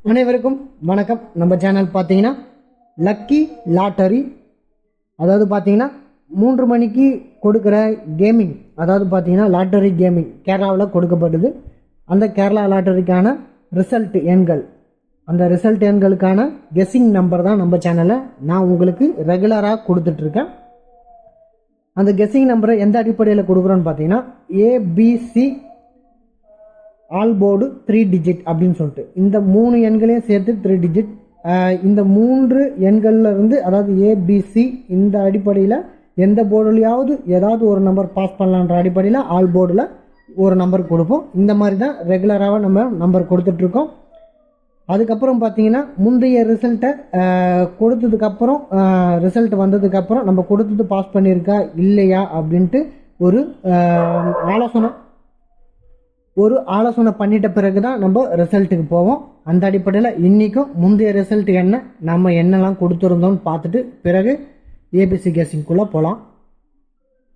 அனைவருக்கும் வணக்கம். நம்ம சேனல் பார்த்தீங்கன்னா லக்கி லாட்டரி, அதாவது பார்த்தீங்கன்னா 3 மணிக்கு கொடுக்குற கேமிங், அதாவது பார்த்தீங்கன்னா லாட்டரி கேமிங் கேரளாவில் கொடுக்கப்படுது. அந்த கேரளா லாட்டரிக்கான ரிசல்ட் எண்கள், அந்த ரிசல்ட் எண்களுக்கான கெஸ்ஸிங் நம்பர் தான் நம்ம சேனலில் நான் உங்களுக்கு ரெகுலராக கொடுத்துட்ருக்கேன். அந்த கெஸ்ஸிங் நம்பரை எந்த அடிப்படையில் கொடுக்குறோன்னு பார்த்தீங்கன்னா ஏபிசி ஆல் போர்டு 3 டிஜிட் அப்படின்னு சொல்லிட்டு இந்த 3 எண்களையும் சேர்த்து 3 டிஜிட். இந்த 3 எண்களில் இருந்து, அதாவது ஏபிசி, இந்த அடிப்படையில் எந்த போர்டுலையாவது ஏதாவது ஒரு நம்பர் பாஸ் பண்ணலான்ற அடிப்படையில் ஆல் போர்டில் ஒரு நம்பர் கொடுப்போம். இந்த மாதிரி தான் ரெகுலராக நம்ம நம்பர் கொடுத்துட்ருக்கோம். அதுக்கப்புறம் பார்த்தீங்கன்னா முந்தைய ரிசல்ட்டை கொடுத்ததுக்கப்புறம், ரிசல்ட் வந்ததுக்கப்புறம் நம்ம கொடுத்தது பாஸ் பண்ணியிருக்கா இல்லையா அப்படின்ட்டு ஒரு ஆலோசனை பண்ணிட்ட பிறகு தான் நம்ம ரிசல்ட்டுக்கு போவோம். அந்த அடிப்படையில் இன்றைக்கும் முந்தைய ரிசல்ட் என்ன, நம்ம என்னெல்லாம் கொடுத்துருந்தோம்னு பார்த்துட்டு பிறகு ஏபிசி கெஸ்ஸிங்குள்ளே போகலாம்.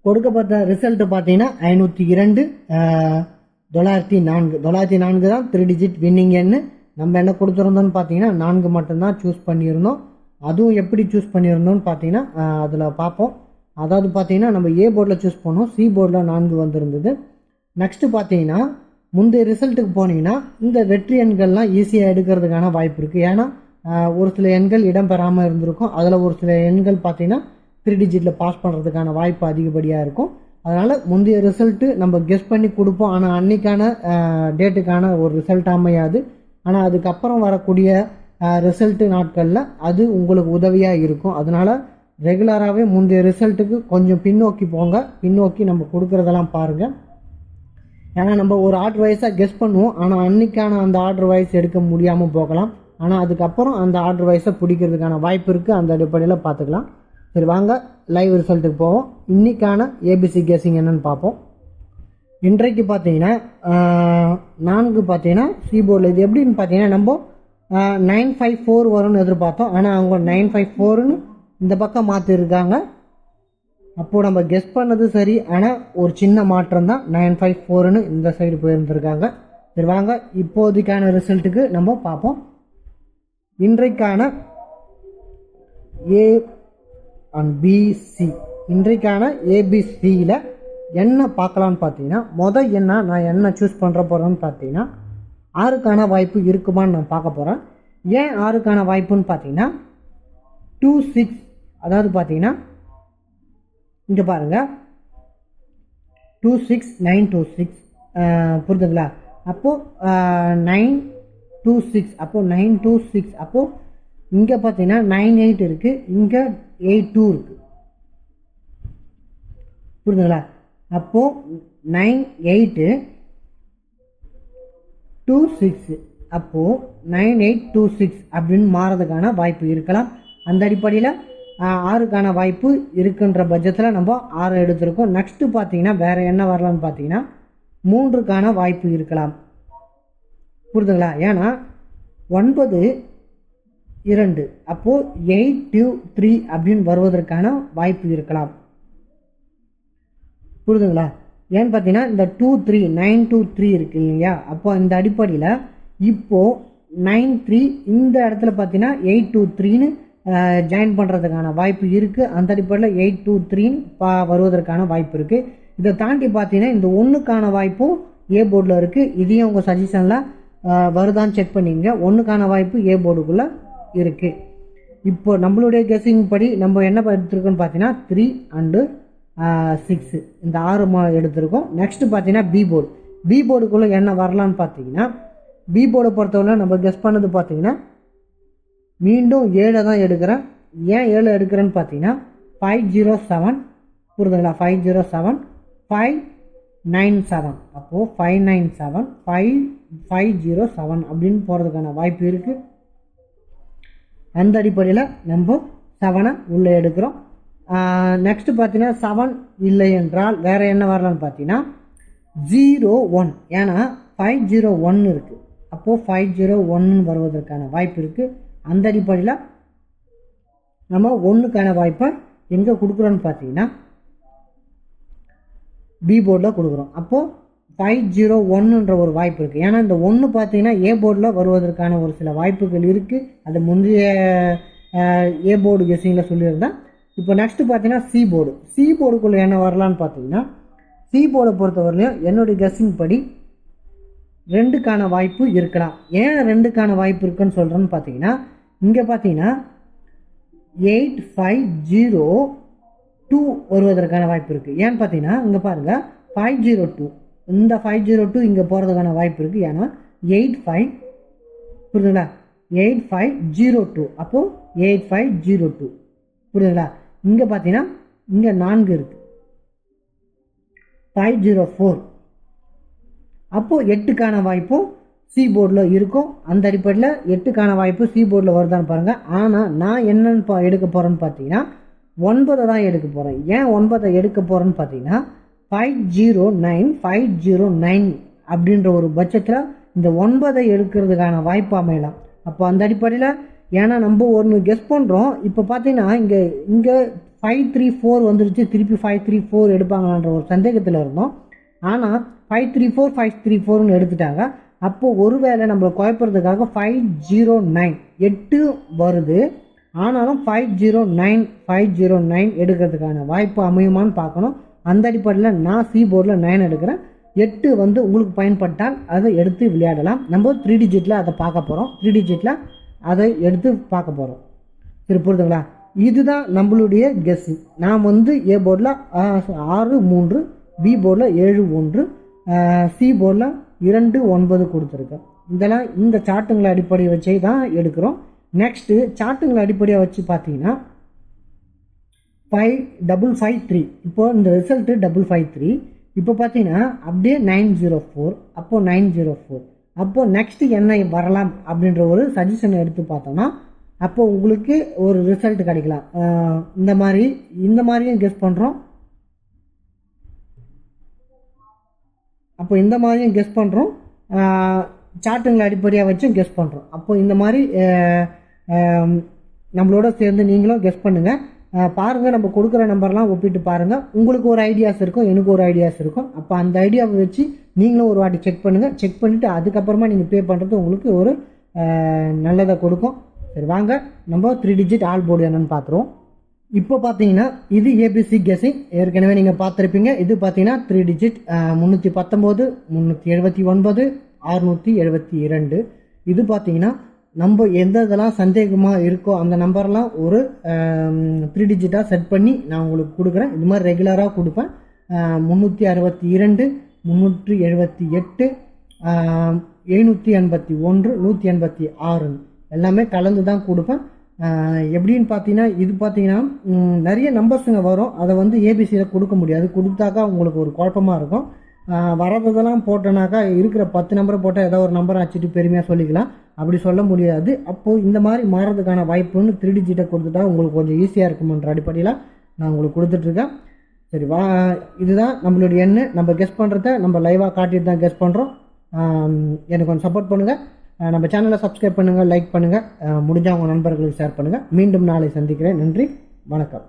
கொடுக்கப்பட்ட ரிசல்ட்டு பார்த்தீங்கன்னா 502 904 தான் 3 டிஜிட் வின்னிங் எண்ணு. நம்ம என்ன கொடுத்துருந்தோம்னு பார்த்தீங்கன்னா 4 மட்டும்தான் சூஸ் பண்ணியிருந்தோம். அதுவும் எப்படி சூஸ் பண்ணியிருந்தோம்னு பார்த்தீங்கன்னா அதில் பார்ப்போம். அதாவது பார்த்தீங்கன்னா நம்ம ஏ போர்டில் சூஸ் பண்ணோம், சி போர்டில் 4 வந்திருந்தது. நெக்ஸ்ட்டு பார்த்தீங்கன்னா முந்தைய ரிசல்ட்டுக்கு போனீங்கன்னா இந்த வெற்றி எண்கள்லாம் ஈஸியாக எடுக்கிறதுக்கான வாய்ப்பு இருக்குது. ஏன்னா ஒரு சில எண்கள் இடம் பெறாமல் இருந்திருக்கும். அதில் ஒரு சில எண்கள் பார்த்தீங்கன்னா 3 டிஜிட்டில் பாஸ் பண்ணுறதுக்கான வாய்ப்பு அதிகப்படியாக இருக்கும். அதனால் முந்தைய ரிசல்ட்டு நம்ம கெஸ் பண்ணி கொடுப்போம். ஆனால் அன்றைக்கான டேட்டுக்கான ஒரு ரிசல்ட் அமையாது. ஆனால் அதுக்கப்புறம் வரக்கூடிய ரிசல்ட்டு நாட்களில் அது உங்களுக்கு உதவியாக இருக்கும். அதனால் ரெகுலராகவே முந்தைய ரிசல்ட்டுக்கு கொஞ்சம் பின்னோக்கி போங்க. பின்னோக்கி நம்ம கொடுக்குறதெல்லாம் பாருங்கள். ஏன்னா நம்ம ஒரு ஆர்டர் வைஸாக கெஸ் பண்ணுவோம். ஆனால் அன்றைக்கான அந்த ஆர்டர் வைஸ் எடுக்க முடியாமல் போகலாம். ஆனால் அதுக்கப்புறம் அந்த ஆர்டர் வைஸை பிடிக்கிறதுக்கான வாய்ப்பு இருக்குது. அந்த அடிப்படையில் பார்த்துக்கலாம். சரி, வாங்க லைவ் ரிசல்ட்டுக்கு போவோம். இன்றைக்கான ஏபிசி கெஸ்ஸிங் என்னன்னு பார்ப்போம். இன்றைக்கு பார்த்தீங்கன்னா 4 பார்த்தீங்கன்னா சி போர்டில் இது எப்படின்னு பார்த்தீங்கன்னா நம்ம 954 வரும்னு எதிர்பார்த்தோம். ஆனால் அவங்க 954ன்னு இந்த பக்கம் மாற்றிருக்காங்க. அப்போது நம்ம கெஸ் பண்ணது சரி, ஆனால் ஒரு சின்ன மாற்றம் தான், 954ன்னு இந்த சைடு போயிருந்துருக்காங்க. சரி, வாங்க இப்போதைக்கான ரிசல்ட்டுக்கு நம்ம பார்ப்போம். இன்றைக்கான ஏ அண்ட் பிசி, இன்றைக்கான ஏபிசியில் என்ன பார்க்கலான்னு பார்த்தீங்கன்னா, நான் என்ன சூஸ் பண்ணுற போகிறேன்னு பார்த்தீங்கன்னா 6க்கான வாய்ப்பு இருக்குமான்னு நான் பார்க்க போகிறேன். ஏன் 6க்கான வாய்ப்புன்னு பார்த்தீங்கன்னா 26, அதாவது பார்த்தீங்கன்னா இங்கே பாருங்கள் 26926 புரிஞ்சுங்களா? அப்போது 926, அப்போது 926, அப்போது இங்கே பார்த்தீங்கன்னா 98 இருக்குது, இங்கே 82 இருக்குது. புரிஞ்சுங்களா? அப்போது 9826, அப்போது 9826 அப்படின்னு மாறதுக்கான வாய்ப்பு இருக்கலாம். அந்த அடிப்படையில் 6க்கான வாய்ப்பு இருக்குன்ற பட்சத்தில் நம்ம 6 எடுத்திருக்கோம். நெக்ஸ்ட்டு பார்த்தீங்கன்னா வேறு என்ன வரலான்னு பார்த்தீங்கன்னா 3க்கான வாய்ப்பு இருக்கலாம். புரிதுங்களா? ஏன்னா 92, அப்போது 823 அப்படின்னு வருவதற்கான வாய்ப்பு இருக்கலாம். புரிதுங்களா? ஏன்னு பார்த்தீங்கன்னா இந்த 923 இருக்கு இல்லையா? அப்போ இந்த அடிப்படையில் இப்போது 93 இந்த இடத்துல பார்த்தீங்கன்னா 823ன்னு ஜாயின் பண்ணுறதுக்கான வாய்ப்பு இருக்குது. அந்த அடிப்படையில் 823 வருவதற்கான வாய்ப்பு இருக்குது. இதை தாண்டி பார்த்தீங்கன்னா இந்த 1க்கான வாய்ப்பும் ஏ போர்டில் இருக்குது. இதையும் உங்கள் சஜஷனில் வருதான்னு செக் பண்ணிங்க. 1க்கான வாய்ப்பு ஏ போர்டுக்குள்ளே இருக்குது. இப்போ நம்மளுடைய கெஸ்ஸிங் படி நம்ம என்ன எடுத்துருக்கோன்னு பார்த்தீங்கன்னா 3 and 6 இந்த 6 எடுத்திருக்கோம். நெக்ஸ்ட்டு பார்த்தீங்கன்னா பி போர்டுக்குள்ளே என்ன வரலான்னு பார்த்தீங்கன்னா, பி போர்டை பொறுத்தவரை நம்ம கெஸ் பண்ணது பார்த்தீங்கன்னா மீண்டும் 7 தான் எடுக்கிறேன். ஏன் 7 எடுக்கிறேன்னு பார்த்தீங்கன்னா 507, புரிதுங்களா? 507 597, அப்போது 597 507 அப்படின்னு போகிறதுக்கான வாய்ப்பு இருக்குது. அந்த அடிப்படையில் நம்ம 7 உள்ளே எடுக்கிறோம். நெக்ஸ்ட்டு பார்த்தீங்கன்னா 7 இல்லை என்றால் வேறு என்ன வரலான்னு பார்த்தீங்கன்னா 01, ஏன்னா 501 இருக்குது. அப்போது 501 வருவதற்கான வாய்ப்பு இருக்குது. அந்த அடிப்படையில் நம்ம 1க்கான வாய்ப்பை எங்கே கொடுக்குறோன்னு பார்த்தீங்கன்னா பி போர்டில் கொடுக்குறோம். அப்போது 501ன்ற ஒரு வாய்ப்பு இருக்குது. ஏன்னா இந்த 1 பார்த்தீங்கன்னா ஏ போர்டில் வருவதற்கான ஒரு சில வாய்ப்புகள் இருக்குது. அது முந்தைய ஏ போர்டு கெஸ்ஸிங்கில் சொல்லியிருந்தேன். இப்போ நெக்ஸ்ட்டு பார்த்தீங்கன்னா சி போர்டுக்குள்ளே என்ன வரலான்னு பார்த்தீங்கன்னா, சி போர்டை பொறுத்தவரையிலையும் என்னுடைய கெஸ்ஸிங் படி 2க்கான வாய்ப்பு இருக்கலாம். ஏன் 2க்கான வாய்ப்பு இருக்குன்னு சொல்கிறேன்னு பார்த்தீங்கன்னா, இங்கே பார்த்தீங்கன்னா 8502 வருவதற்கான வாய்ப்பு இருக்குது. ஏன்னு பார்த்தீங்கன்னா இங்கே பாருங்கள் 502 இந்த 502 இங்கே போகிறதுக்கான வாய்ப்பு இருக்குது. ஏன்னா 85 புரியுதுங்களா, 8502 அப்போது 8502 புரியுதுங்களா. இங்கே பார்த்தீங்கன்னா இங்கே 4 இருக்குது 504 அப்போது 8க்கான வாய்ப்பும் சி போர்டில் இருக்கும். அந்த அடிப்படையில் 8க்கான வாய்ப்பு சி போர்டில் வருதான்னு பாருங்கள். ஆனால் நான் என்னன்னு எடுக்க போகிறேன்னு பார்த்தீங்கன்னா 9 தான் எடுக்க போகிறேன். ஏன் 9 எடுக்க போகிறேன்னு பார்த்தீங்கன்னா 509 அப்படின்ற ஒரு பட்சத்தில் இந்த 9 எடுக்கிறதுக்கான வாய்ப்பு அமையலாம். அப்போ அந்த அடிப்படையில் ஏன்னா நம்ம ஒன்று கெஸ் பண்ணுறோம். இப்போ பார்த்தீங்கன்னா இங்கே 534 வந்துருச்சு, திருப்பி 534 எடுப்பாங்களான்ற ஒரு சந்தேகத்தில் இருந்தோம். ஆனால் 534ன்னு எடுத்துட்டாங்க. அப்போது ஒருவேளை நம்மளை குழப்பறதுக்காக 509 8 வருது. ஆனாலும் 509 எடுக்கிறதுக்கான வாய்ப்பு அமையுமான்னு பார்க்கணும். அந்த அடிப்படையில் நான் சி போர்டில் 9 எடுக்கிறேன். 8 வந்து உங்களுக்கு பயன்பட்டால் அதை எடுத்து விளையாடலாம். நம்ம 3 டிஜிட்டில் அதை பார்க்க போகிறோம். 3 டிஜிட்டில் அதை எடுத்து பார்க்க போகிறோம். சரி, புரியுதுங்களா. இதுதான் நம்மளுடைய கெஸ்ஸிங். நான் வந்து ஏ போர்டில் 63, பி போர்டில் 71, சி போர்டில் 29 கொடுத்துருக்கேன். இதெல்லாம் இந்த சார்ட்டுங்களை அடிப்படையை வச்சு தான் எடுக்கிறோம். நெக்ஸ்ட்டு சார்ட்டுங்களை அடிப்படையாக வச்சு பார்த்தீங்கன்னா 553 இப்போ இந்த ரிசல்ட்டு 553. இப்போ பார்த்தீங்கன்னா அப்படியே 904 அப்போது 904 அப்போது நெக்ஸ்ட்டு என்ன வரலாம் அப்படின்ற ஒரு சஜஷனை எடுத்து பார்த்தோம்னா அப்போது உங்களுக்கு ஒரு ரிசல்ட் கிடைக்கலாம். இந்த மாதிரியும் கெஸ் பண்ணுறோம். அப்போ இந்த மாதிரியும் கெஸ் பண்ணுறோம், சார்ட்டுங்களை அடிப்படையாக வச்சும் கெஸ் பண்ணுறோம். அப்போ இந்த மாதிரி நம்மளோட சேர்ந்து நீங்களும் கெஸ் பண்ணுங்கள். பாருங்கள், நம்ம கொடுக்குற நம்பர்லாம் ஒப்பிட்டு பாருங்கள். உங்களுக்கு ஒரு ஐடியாஸ் இருக்கும், எனக்கு ஒரு ஐடியாஸ் இருக்கும். அப்போ அந்த ஐடியாவை வச்சு நீங்களும் ஒரு வாட்டி செக் பண்ணுங்கள். செக் பண்ணிவிட்டு அதுக்கப்புறமா நீங்கள் பே பண்ணுறது உங்களுக்கு ஒரு நல்லதை கொடுக்கும். சரி, வாங்க நம்ம 3 டிஜிட் ஆல் போர்டு என்னன்னு பார்த்துருவோம். இப்போ பார்த்தீங்கன்னா இது ஏபிசி கெஸ்ஸிங் ஏற்கனவே நீங்கள் பார்த்துருப்பீங்க. இது பார்த்தீங்கன்னா 3 டிஜிட் 319, 379, 672. இது பார்த்தீங்கன்னா நம்ம எந்த இதெல்லாம் சந்தேகமாக இருக்கோ அந்த நம்பர்லாம் ஒரு 3 டிஜிட்டாக செட் பண்ணி நான் உங்களுக்கு கொடுக்குறேன். இது மாதிரி ரெகுலராக கொடுப்பேன். 362, 378, 781, 186 எல்லாமே கலந்து தான் கொடுப்பேன். எப்படின்னு பார்த்தீங்கன்னா இது பார்த்தீங்கன்னா நிறைய நம்பர்ஸுங்க வரும். அதை வந்து ஏபிசியில் கொடுக்க முடியாது. கொடுத்தாக்கா உங்களுக்கு ஒரு குழப்பமாக இருக்கும். வரதெல்லாம் போட்டோன்னாக்கா இருக்கிற 10 நம்பரை போட்டால் ஏதோ ஒரு நம்பரை வச்சுட்டு பெருமையாக சொல்லிக்கலாம். அப்படி சொல்ல முடியாது. அப்போது இந்த மாதிரி மாறதுக்கான வாய்ப்புன்னு 3 டிஜிட்டை கொடுத்துட்டா உங்களுக்கு கொஞ்சம் ஈஸியாக இருக்குமன்ற அடிப்படையில் நான் உங்களுக்கு கொடுத்துட்ருக்கேன். சரி, இதுதான் நம்மளுடைய எண்ணு. நம்ம கெஸ் பண்ணுறத நம்ம லைவாக காட்டிட்டு தான் கெஸ் பண்ணுறோம். எனக்கு கொஞ்சம் சப்போர்ட் பண்ணுங்கள். நம்ம சேனலை சப்ஸ்கிரைப் பண்ணுங்கள், லைக் பண்ணுங்கள், முடிஞ்சால் உங்கள் நண்பர்களுக்கு ஷேர் பண்ணுங்கள். மீண்டும் நாளை சந்திக்கிறேன். நன்றி, வணக்கம்.